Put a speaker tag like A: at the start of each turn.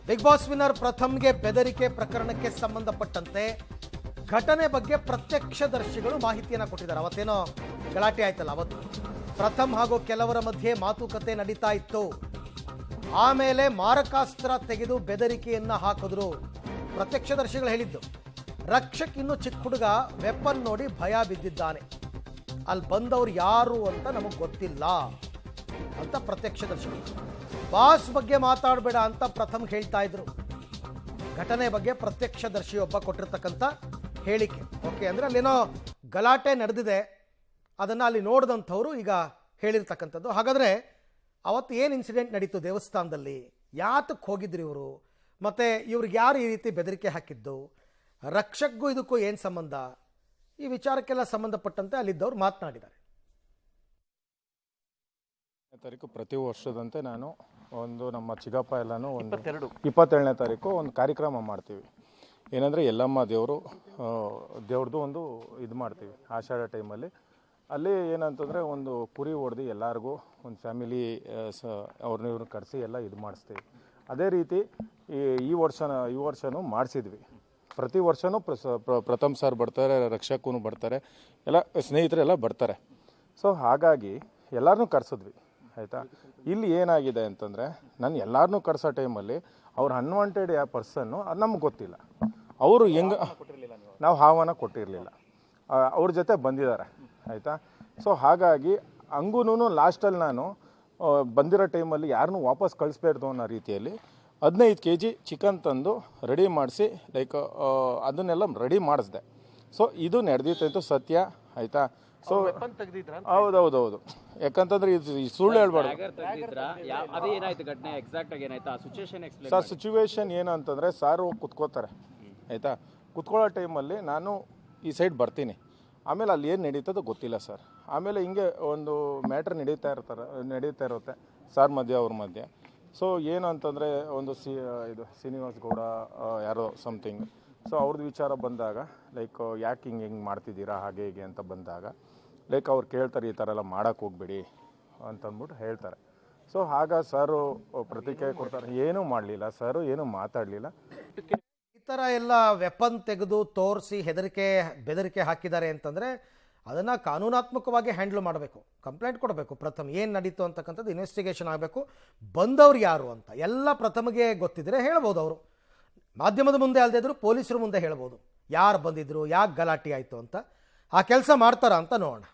A: Big boss winner ಪ್ರಥಮ್ಗೆ ಬೆದರಿಕೆ ಪ್ರಕರಣಕ್ಕೆ ಸಂಬಂಧಪಟ್ಟಂತೆ ಘಟನೆ ಬಗ್ಗೆ ಪ್ರತ್ಯಕ್ಷದರ್ಶಿಗಳು ಮಾಹಿತಿಯನ್ನು ಕೊಟ್ಟಿದ್ದಾರೆ. ಅವತ್ತೇನೋ ಗಲಾಟೆ ಆಯ್ತಲ್ಲ, ಅವತ್ತು ಪ್ರಥಮ್ ಹಾಗೂ ಕೆಲವರ ಮಧ್ಯೆ ಮಾತುಕತೆ ನಡೀತಾ ಇತ್ತು. ಆಮೇಲೆ ಮಾರಕಾಸ್ತ್ರ ತೆಗೆದು ಬೆದರಿಕೆಯನ್ನ ಹಾಕಿದ್ರು. ಪ್ರತ್ಯಕ್ಷದರ್ಶಿಗಳು ಹೇಳಿದ್ದು, ರಕ್ಷಕ್ ಇನ್ನು ಚಿಕ್ಕ ಹುಡುಗ ವೆಪನ್ ನೋಡಿ ಭಯ ಬಿದ್ದಿದ್ದಾನೆ, ಅಲ್ಲಿ ಬಂದವರು ಯಾರು ಅಂತ ನಮಗೆ ಗೊತ್ತಿಲ್ಲ ಅಂತ ಪ್ರತ್ಯಕ್ಷದರ್ಶಿಗಳು. ಬಾಸ್ ಬಗ್ಗೆ ಮಾತಾಡಬೇಡ ಅಂತ ಪ್ರಥಮ್ ಹೇಳ್ತಾ ಇದ್ರು. ಘಟನೆ ಬಗ್ಗೆ ಪ್ರತ್ಯಕ್ಷದರ್ಶಿಯೊಬ್ಬ ಕೊಟ್ಟಿರ್ತಕ್ಕಂಥ ಹೇಳಿಕೆ. ಓಕೆ, ಅಂದರೆ ಅಲ್ಲೇನೋ ಗಲಾಟೆ ನಡೆದಿದೆ, ಅದನ್ನು ಅಲ್ಲಿ ನೋಡಿದಂಥವ್ರು ಈಗ ಹೇಳಿರ್ತಕ್ಕಂಥದ್ದು. ಹಾಗಾದರೆ ಅವತ್ತು ಏನು ಇನ್ಸಿಡೆಂಟ್ ನಡೀತು ದೇವಸ್ಥಾನದಲ್ಲಿ, ಯಾತಕ್ಕೆ ಹೋಗಿದ್ರು ಇವರು, ಮತ್ತು ಇವ್ರಿಗೆ ಯಾರು ಈ ರೀತಿ ಬೆದರಿಕೆ ಹಾಕಿದ್ದು, ರಕ್ಷಕ್ಗೂ ಇದಕ್ಕೂ ಏನು ಸಂಬಂಧ, ಈ ವಿಚಾರಕ್ಕೆಲ್ಲ ಸಂಬಂಧಪಟ್ಟಂತೆ ಅಲ್ಲಿದ್ದವ್ರು ಮಾತನಾಡಿದ್ದಾರೆ.
B: ತಾರೀಕು ಪ್ರತಿ ವರ್ಷದಂತೆ ನಾನು ಒಂದು ನಮ್ಮ ಚಿಕ್ಕಪ್ಪ ಎಲ್ಲನೂ ಒಂದು 27ನೇ ತಾರೀಕು ಒಂದು ಕಾರ್ಯಕ್ರಮ ಮಾಡ್ತೀವಿ. ಏನಂದರೆ ಎಲ್ಲಮ್ಮ ದೇವ್ರದ್ದು ಒಂದು ಇದು ಮಾಡ್ತೀವಿ ಆಷಾಢ ಟೈಮಲ್ಲಿ. ಅಲ್ಲಿ ಏನಂತಂದರೆ ಒಂದು ಕುರಿ ಹೊಡೆದು ಎಲ್ಲರಿಗೂ ಒಂದು ಫ್ಯಾಮಿಲಿ ಅವ್ರನ್ನ ಇವ್ರನ್ನ ಕರೆಸಿ ಎಲ್ಲ ಇದು ಮಾಡಿಸ್ತೀವಿ. ಅದೇ ರೀತಿ ಈ ವರ್ಷನೂ ಮಾಡಿಸಿದ್ವಿ. ಪ್ರತಿ ವರ್ಷವೂ ಪ್ರಥಮ್ ಸರ್ ಬರ್ತಾರೆ, ರಕ್ಷಕೂ ಬರ್ತಾರೆ, ಎಲ್ಲ ಸ್ನೇಹಿತರೆಲ್ಲ ಬರ್ತಾರೆ. ಸೊ ಹಾಗಾಗಿ ಎಲ್ಲರನ್ನೂ ಕರೆಸಿದ್ವಿ, ಆಯಿತಾ. ಇಲ್ಲಿ ಏನಾಗಿದೆ ಅಂತಂದರೆ, ನಾನು ಎಲ್ಲರನ್ನೂ ಕರೆಸೋ ಟೈಮಲ್ಲಿ ಅವ್ರು ಅನ್ವಾಂಟೆಡ್ ಪರ್ಸನ್ನು ಅದು ನಮ್ಗೆ ಗೊತ್ತಿಲ್ಲ. ಅವರು ಹೆಂಗೆ ನಾವು ಆಹ್ವಾನ ಕೊಟ್ಟಿರಲಿಲ್ಲ, ಅವ್ರ ಜೊತೆ ಬಂದಿದ್ದಾರೆ, ಆಯಿತಾ. ಸೊ ಹಾಗಾಗಿ ಹಂಗೂ ಲಾಸ್ಟಲ್ಲಿ ನಾನು ಬಂದಿರೋ ಟೈಮಲ್ಲಿ ಯಾರನ್ನೂ ವಾಪಸ್ ಕಳಿಸ್ಬಾರ್ದು ಅನ್ನೋ ರೀತಿಯಲ್ಲಿ 15 kg ಚಿಕನ್ ತಂದು ರೆಡಿ ಮಾಡಿಸಿ ಅದನ್ನೆಲ್ಲ ರೆಡಿ ಮಾಡಿಸ್ದೆ. ಸೊ ಇದು ನಡೆದಿತ್ತು ಸತ್ಯ, ಆಯಿತಾ. ಸೊ ಹೌದೌದೌದು, ಯಾಕಂತಂದ್ರೆ ಇದು ಸುಳ್ಳು ಹೇಳ್ಬಾರ್ದು ಸರ್. ಸಿಚುವೇಶನ್ ಏನು ಅಂತಂದರೆ, ಸಾರು ಕುತ್ಕೋತಾರೆ, ಆಯಿತಾ. ಕುತ್ಕೊಳ್ಳೋ ಟೈಮಲ್ಲಿ ನಾನು ಈ ಸೈಡ್ ಬರ್ತೀನಿ, ಆಮೇಲೆ ಅಲ್ಲಿ ಏನು ನಡೀತದೋ ಗೊತ್ತಿಲ್ಲ ಸರ್. ಆಮೇಲೆ ಹಿಂಗೆ ಒಂದು ಮ್ಯಾಟ್ರ್ ನಡೀತಾ ಇರುತ್ತೆ ಸಾರ್ ಮಧ್ಯೆ ಅವ್ರ ಮಧ್ಯೆ. ಸೊ ಏನು ಅಂತಂದರೆ ಒಂದು ಇದು ಶ್ರೀನಿವಾಸ್ ಗೌಡ ಯಾರೋ ಸಮಥಿಂಗ್. ಸೊ ಅವ್ರದ್ದು ವಿಚಾರ ಬಂದಾಗ ಯಾಕೆ ಹಿಂಗೆ ಮಾಡ್ತಿದ್ದೀರಾ ಹಾಗೆ ಹೀಗೆ ಅಂತ ಬಂದಾಗ ಅವ್ರು ಕೇಳ್ತಾರೆ, ಈ ಥರ ಎಲ್ಲ ಮಾಡೋಕ್ಕೆ ಹೋಗ್ಬೇಡಿ ಅಂತಂದ್ಬಿಟ್ಟು ಹೇಳ್ತಾರೆ. ಸೊ ಆಗ ಸರು ಪ್ರತಿಕ್ರಿಯೆ ಕೊಡ್ತಾರೆ, ಏನೂ ಮಾಡಲಿಲ್ಲ ಸರು, ಏನೂ ಮಾತಾಡಲಿಲ್ಲ.
A: ಈ ಥರ ಎಲ್ಲ ವೆಪನ್ ತೆಗೆದು ತೋರಿಸಿ ಬೆದರಿಕೆ ಹಾಕಿದ್ದಾರೆ ಅಂತಂದರೆ ಅದನ್ನು ಕಾನೂನಾತ್ಮಕವಾಗಿ ಹ್ಯಾಂಡಲ್ ಮಾಡಬೇಕು, ಕಂಪ್ಲೇಂಟ್ ಕೊಡಬೇಕು. ಪ್ರಥಮ್ ಏನು ನಡೀತು ಅಂತಕ್ಕಂಥದ್ದು ಇನ್ವೆಸ್ಟಿಗೇಷನ್ ಆಗಬೇಕು. ಬಂದವ್ರು ಯಾರು ಅಂತ ಎಲ್ಲ ಪ್ರಥಮ್ಗೆ ಗೊತ್ತಿದ್ರೆ ಹೇಳ್ಬೋದು. ಅವರು ಮಾಧ್ಯಮದ ಮುಂದೆ ಅಲ್ಲದೇ ಇದ್ರು ಪೊಲೀಸರು ಮುಂದೆ ಹೇಳ್ಬೋದು ಯಾರು ಬಂದಿದ್ರು, ಯಾಕೆ ಗಲಾಟೆ ಆಯಿತು ಅಂತ. ಆ ಕೆಲಸ ಮಾಡ್ತಾರಾ ಅಂತ ನೋಡೋಣ.